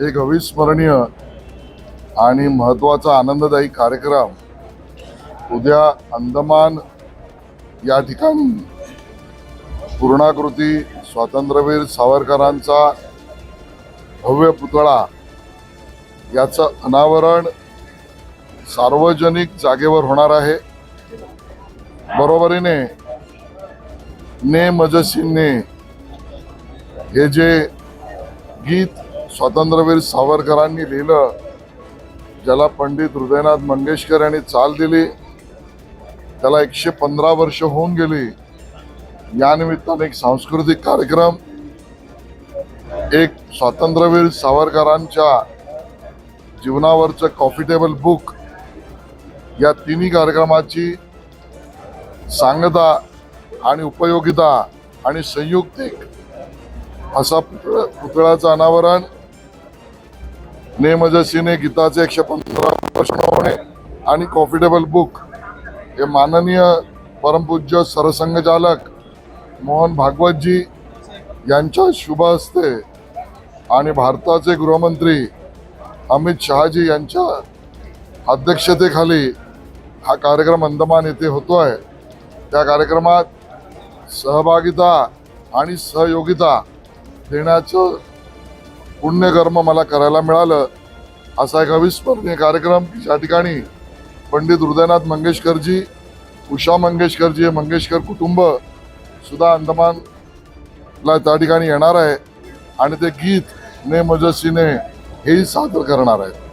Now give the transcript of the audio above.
एक अविस्मरणीय आणि महत्त्वाचा आनंददायी कार्यक्रम उद्या अंदमान या ठिकाणी पूर्णाकृती स्वातंत्र्यवीर सावरकरांचा भव्य पुतळा याचं अनावरण सार्वजनिक जागेवर होणार आहे। बरोबरीने ने मजसीने हे जे गीत स्वातंत्र्यवीर सावरकरांनी लिहिलं, ज्याला पंडित हृदयनाथ मंगेशकर यांनी चाल दिली, त्याला 115 वर्ष होऊन गेली। या निमित्ताने एक सांस्कृतिक कार्यक्रम, एक स्वातंत्र्यवीर सावरकरांच्या जीवनावरचं कॉफी टेबल बुक, या तिन्ही कार्यक्रमाची सांगता आणि उपयोगिता आणि संयुक्तिक असा पुतळ्याचं अनावरण, ने मजसीने गीताचे 115 वर्ष होणे आणि कॉफी टेबल बुक हे माननीय परमपूज्य सरसंघचालक मोहन भागवतजी यांच्या शुभ हस्ते आणि भारताचे गृहमंत्री अमित शहाजी यांच्या अध्यक्षतेखाली हा कार्यक्रम अंदमान येथे होतोय। त्या कार्यक्रमात सहभागिता आणि सहयोगिता देण्याचं पुण्यकर्म मला करायला मिळालं। असा एक अविस्मरणीय कार्यक्रम की ज्या ठिकाणी पंडित हृदयनाथ मंगेशकरजी, उषा मंगेशकरजी हे मंगेशकर कुटुंब सुद्धा अंदमानला त्या ठिकाणी येणार आहे आणि ते गीत ने मजसीने हेही सादर करणार आहेत।